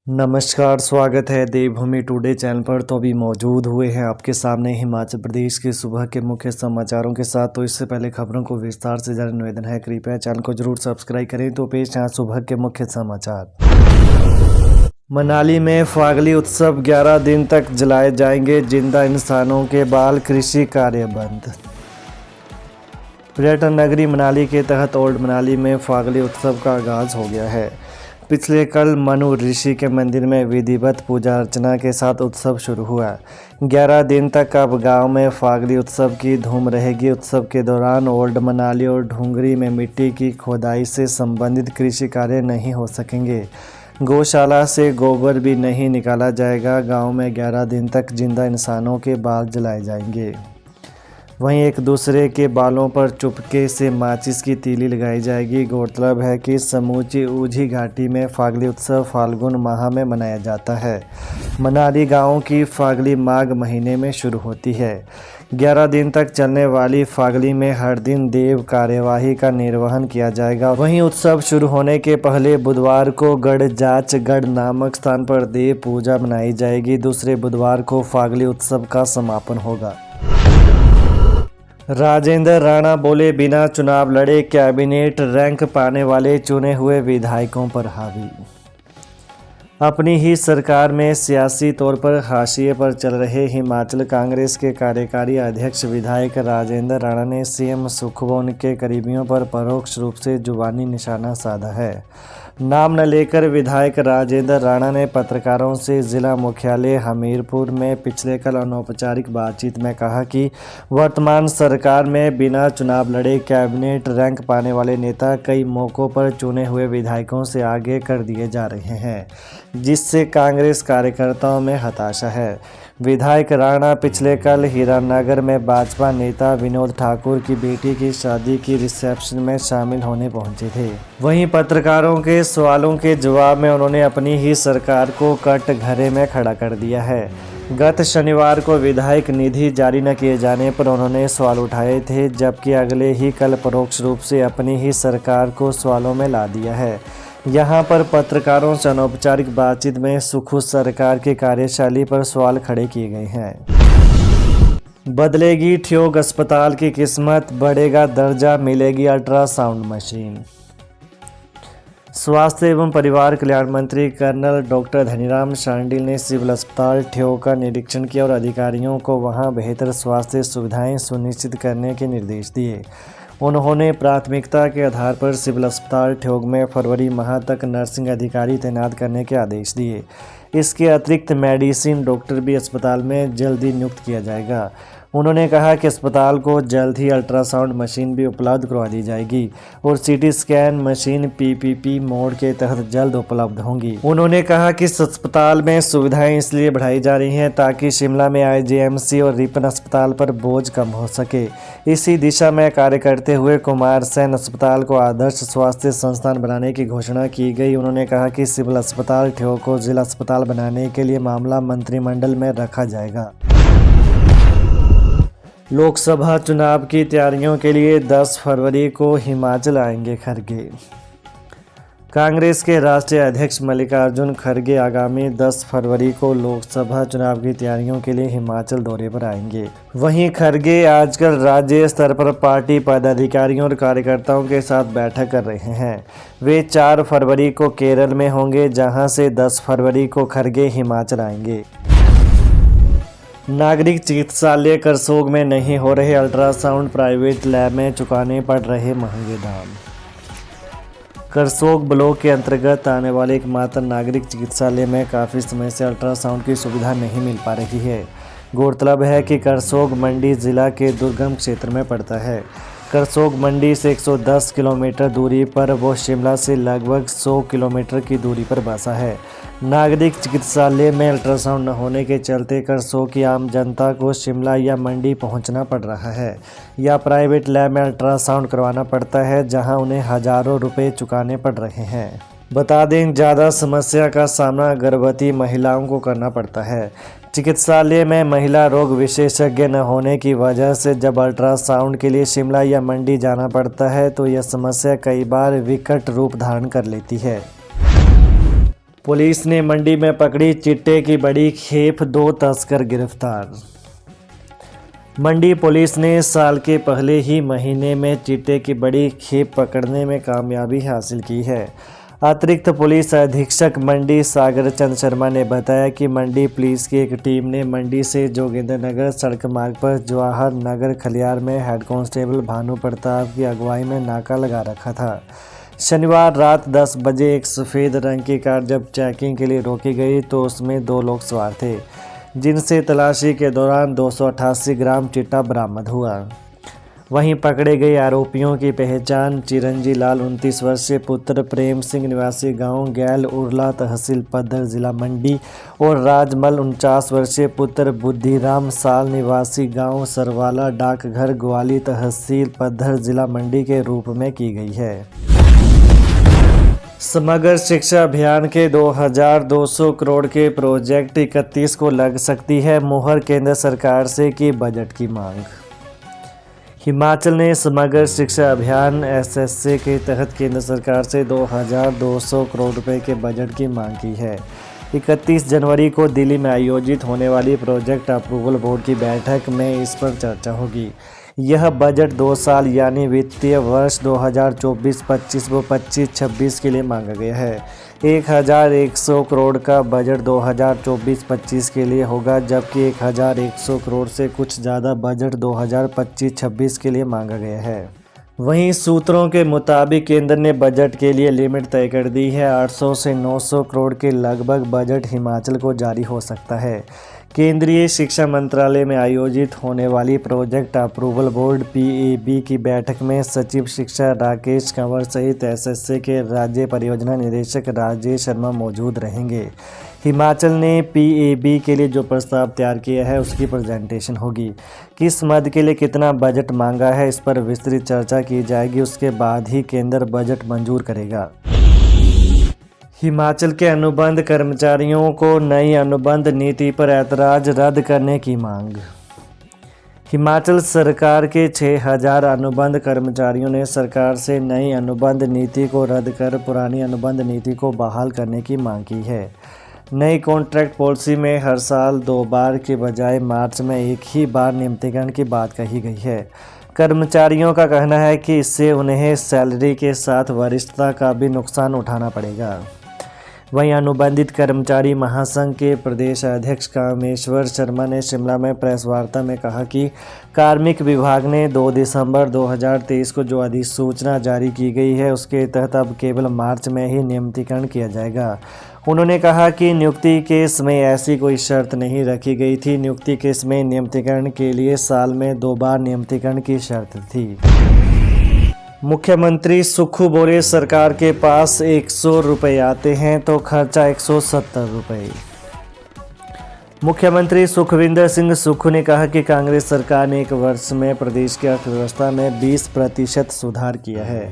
नमस्कार, स्वागत है देवभूमि टुडे चैनल पर। तो अभी मौजूद हुए हैं आपके सामने हिमाचल प्रदेश के सुबह के मुख्य समाचारों के साथ। तो इससे पहले खबरों को विस्तार से जानने निवेदन है, कृपया चैनल को जरूर सब्सक्राइब करें। तो पेश है सुबह के मुख्य समाचार। मनाली में फागली उत्सव 11 दिन तक जलाए जाएंगे जिंदा इंसानों के बाल, कृषि कार्य बंद। पर्यटन नगरी मनाली के तहत ओल्ड मनाली में फागली उत्सव का आगाज हो गया है। पिछले कल मनु ऋषि के मंदिर में विधिवत पूजा अर्चना के साथ उत्सव शुरू हुआ। 11 दिन तक अब गांव में फागली उत्सव की धूम रहेगी। उत्सव के दौरान ओल्ड मनाली और ढूंगरी में मिट्टी की खोदाई से संबंधित कृषि कार्य नहीं हो सकेंगे। गौशाला से गोबर भी नहीं निकाला जाएगा। गांव में 11 दिन तक जिंदा इंसानों के बाल जलाए जाएंगे। वहीं एक दूसरे के बालों पर चुपके से माचिस की तीली लगाई जाएगी। गौरतलब है कि समूची ऊझी घाटी में फागली उत्सव फाल्गुन माह में मनाया जाता है। मनाली गांवों की फागली माघ महीने में शुरू होती है। 11 दिन तक चलने वाली फागली में हर दिन देव कार्यवाही का निर्वहन किया जाएगा। वहीं उत्सव शुरू होने के पहले बुधवार को गढ़ नामक स्थान पर देव पूजा मनाई जाएगी। दूसरे बुधवार को फागली उत्सव का समापन होगा। राजेंद्र राणा बोले, बिना चुनाव लड़े कैबिनेट रैंक पाने वाले चुने हुए विधायकों पर हावी। अपनी ही सरकार में सियासी तौर पर हाशिए पर चल रहे हिमाचल कांग्रेस के कार्यकारी अध्यक्ष विधायक राजेंद्र राणा ने सीएम सुखबोन के करीबियों पर परोक्ष रूप से जुबानी निशाना साधा है। नाम न लेकर विधायक राजेंद्र राणा ने पत्रकारों से जिला मुख्यालय हमीरपुर में पिछले कल अनौपचारिक बातचीत में कहा कि वर्तमान सरकार में बिना चुनाव लड़े कैबिनेट रैंक पाने वाले नेता कई मौक़ों पर चुने हुए विधायकों से आगे कर दिए जा रहे हैं, जिससे कांग्रेस कार्यकर्ताओं में हताशा है। विधायक राणा पिछले कल हीरानगर में भाजपा नेता विनोद ठाकुर की बेटी की शादी की रिसेप्शन में शामिल होने पहुंचे थे। वहीं पत्रकारों के सवालों के जवाब में उन्होंने अपनी ही सरकार को कटघरे में खड़ा कर दिया है। गत शनिवार को विधायक निधि जारी न किए जाने पर उन्होंने सवाल उठाए थे, जबकि अगले ही कल परोक्ष रूप से अपनी ही सरकार को सवालों में ला दिया है। यहां पर पत्रकारों से अनौपचारिक बातचीत में सुखू सरकार की कार्यशैली पर सवाल खड़े किए गए हैं। बदलेगी ठियोग अस्पताल की किस्मत, बढ़ेगा दर्जा, मिलेगी अल्ट्रासाउंड मशीन। स्वास्थ्य एवं परिवार कल्याण मंत्री कर्नल डॉक्टर धनीराम शांडिल ने सिविल अस्पताल ठियोग का निरीक्षण किया और अधिकारियों को वहां बेहतर स्वास्थ्य सुविधाएं सुनिश्चित करने के निर्देश दिए। उन्होंने प्राथमिकता के आधार पर सिविल अस्पताल ठियोग में फरवरी माह तक नर्सिंग अधिकारी तैनात करने के आदेश दिए। इसके अतिरिक्त मेडिसिन डॉक्टर भी अस्पताल में जल्द ही नियुक्त किया जाएगा। उन्होंने कहा कि अस्पताल को जल्द ही अल्ट्रासाउंड मशीन भी उपलब्ध करवा दी जाएगी और CT scan machine PPP mode के तहत जल्द उपलब्ध होंगी। उन्होंने कहा कि इस अस्पताल में सुविधाएं इसलिए बढ़ाई जा रही हैं ताकि शिमला में आईजीएमसी और रिपन अस्पताल पर बोझ कम हो सके। इसी दिशा में कार्य करते हुए कुमारसैन अस्पताल को आदर्श स्वास्थ्य संस्थान बनाने की घोषणा की गई। उन्होंने कहा कि सिविल अस्पताल ठियोग को जिला अस्पताल बनाने के लिए मामला मंत्रिमंडल में रखा जाएगा। लोकसभा चुनाव की तैयारियों के लिए 10 फरवरी को हिमाचल आएंगे खड़गे। कांग्रेस के राष्ट्रीय अध्यक्ष मल्लिकार्जुन खड़गे आगामी 10 फरवरी को लोकसभा चुनाव की तैयारियों के लिए हिमाचल दौरे पर आएंगे। वहीं खड़गे आजकल राज्य स्तर पर पार्टी पदाधिकारियों और कार्यकर्ताओं के साथ बैठक कर रहे हैं। वे 4 फरवरी को केरल में होंगे, जहां से 10 फरवरी को खड़गे हिमाचल आएंगे। नागरिक चिकित्सालय करसोग में नहीं हो रहे अल्ट्रासाउंड, प्राइवेट लैब में चुकाने पड़ रहे महंगे दाम। करसोग ब्लॉक के अंतर्गत आने वाले एकमात्र नागरिक चिकित्सालय में काफ़ी समय से अल्ट्रासाउंड की सुविधा नहीं मिल पा रही है। गौरतलब है कि करसोग मंडी ज़िला के दुर्गम क्षेत्र में पड़ता है। करसोग मंडी से 110 किलोमीटर दूरी पर वो शिमला से लगभग 100 किलोमीटर की दूरी पर बसा है। नागरिक चिकित्सालय में अल्ट्रासाउंड न होने के चलते करसोग की आम जनता को शिमला या मंडी पहुंचना पड़ रहा है या प्राइवेट लैब में अल्ट्रासाउंड करवाना पड़ता है, जहां उन्हें हज़ारों रुपए चुकाने पड़ रहे हैं। बता दें, ज़्यादा समस्या का सामना गर्भवती महिलाओं को करना पड़ता है। चिकित्सालय में महिला रोग विशेषज्ञ न होने की वजह से जब अल्ट्रासाउंड के लिए शिमला या मंडी जाना पड़ता है तो यह समस्या कई बार विकट रूप धारण कर लेती है। पुलिस ने मंडी में पकड़ी चिट्टे की बड़ी खेप, 2 तस्कर गिरफ्तार। मंडी पुलिस ने साल के पहले ही महीने में चिट्टे की बड़ी खेप पकड़ने में कामयाबी हासिल की है। अतिरिक्त पुलिस अधीक्षक मंडी सागर चंद शर्मा ने बताया कि मंडी पुलिस की एक टीम ने मंडी से जोगिंदर नगर सड़क मार्ग पर जवाहर नगर खलियार में हेड कांस्टेबल भानु प्रताप की अगुवाई में नाका लगा रखा था। शनिवार रात 10 बजे एक सफ़ेद रंग की कार जब चेकिंग के लिए रोकी गई तो उसमें 2 लोग सवार थे, जिनसे तलाशी के दौरान 288 ग्राम चिट्टा बरामद हुआ। वहीं पकड़े गए आरोपियों की पहचान चिरंजी लाल 29 वर्षीय पुत्र प्रेम सिंह निवासी गांव गैल उरला तहसील पद्धर जिला मंडी और राजमल 49 वर्षीय पुत्र बुद्धिराम साल निवासी गांव सरवाला डाकघर ग्वाली तहसील पद्धर जिला मंडी के रूप में की गई है। समग्र शिक्षा अभियान के 2200 करोड़ के प्रोजेक्ट 31 को लग सकती है मुहर, केंद्र सरकार से की बजट की मांग। हिमाचल ने समग्र शिक्षा अभियान एसएसए के तहत केंद्र सरकार से 2200 करोड़ रुपए के बजट की मांग की है। 31 जनवरी को दिल्ली में आयोजित होने वाली प्रोजेक्ट अप्रूवल बोर्ड की बैठक में इस पर चर्चा होगी। यह बजट 2 साल यानी वित्तीय वर्ष 2024-25 व 25-26 के लिए मांगा गया है। 1100 करोड़ का बजट 2024-25 के लिए होगा, जबकि 1100 करोड़ से कुछ ज़्यादा बजट 2025-26 के लिए मांगा गया है। वहीं सूत्रों के मुताबिक केंद्र ने बजट के लिए लिमिट तय कर दी है। 800 से 900 करोड़ के लगभग बजट हिमाचल को जारी हो सकता है। केंद्रीय शिक्षा मंत्रालय में आयोजित होने वाली प्रोजेक्ट अप्रूवल बोर्ड पीएबी की बैठक में सचिव शिक्षा राकेश कंवर सहित एसएसए के राज्य परियोजना निदेशक राजेश शर्मा मौजूद रहेंगे। हिमाचल ने पीएबी के लिए जो प्रस्ताव तैयार किया है उसकी प्रेजेंटेशन होगी। किस मद के लिए कितना बजट मांगा है इस पर विस्तृत चर्चा की जाएगी, उसके बाद ही केंद्र बजट मंजूर करेगा। हिमाचल के अनुबंध कर्मचारियों को नई अनुबंध नीति पर ऐतराज रद्द करने की मांग। हिमाचल सरकार के 6000 अनुबंध कर्मचारियों ने सरकार से नई अनुबंध नीति को रद्द कर पुरानी अनुबंध नीति को बहाल करने की मांग की है। नई कॉन्ट्रैक्ट पॉलिसी में हर साल 2 बार के बजाय मार्च में एक ही बार नियमितीकरण की बात कही गई है। कर्मचारियों का कहना है कि इससे उन्हें सैलरी के साथ वरिष्ठता का भी नुकसान उठाना पड़ेगा। वहीं अनुबंधित कर्मचारी महासंघ के प्रदेश अध्यक्ष कामेश्वर शर्मा ने शिमला में प्रेस वार्ता में कहा कि कार्मिक विभाग ने 2 दिसंबर 2023 को जो अधिसूचना जारी की गई है उसके तहत अब केवल मार्च में ही नियमितीकरण किया जाएगा। उन्होंने कहा कि नियुक्ति केस में ऐसी कोई शर्त नहीं रखी गई थी। नियुक्ति केस में नियमितीकरण के लिए साल में 2 बार नियमितीकरण की शर्त थी। मुख्यमंत्री सुक्खू बोले, सरकार के पास 100 रुपये आते हैं तो खर्चा 170 रुपये। मुख्यमंत्री सुखविंदर सिंह सुक्खू ने कहा कि कांग्रेस सरकार ने 1 वर्ष में प्रदेश की अर्थव्यवस्था में 20% सुधार किया है,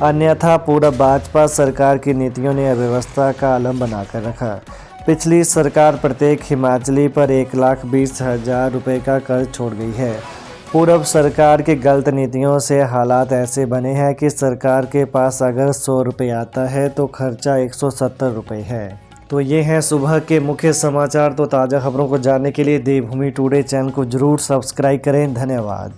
अन्यथा पूरा भाजपा सरकार की नीतियों ने अर्थव्यवस्था का आलम बनाकर रखा। पिछली सरकार प्रत्येक हिमाचली पर 1,20,000 रुपये का कर्ज छोड़ गई है। पूर्व सरकार की गलत नीतियों से हालात ऐसे बने हैं कि सरकार के पास अगर 100 रुपये आता है तो खर्चा 170 रुपये है। तो ये हैं सुबह के मुख्य समाचार। तो ताज़ा खबरों को जानने के लिए देवभूमि टुडे चैनल को जरूर सब्सक्राइब करें। धन्यवाद।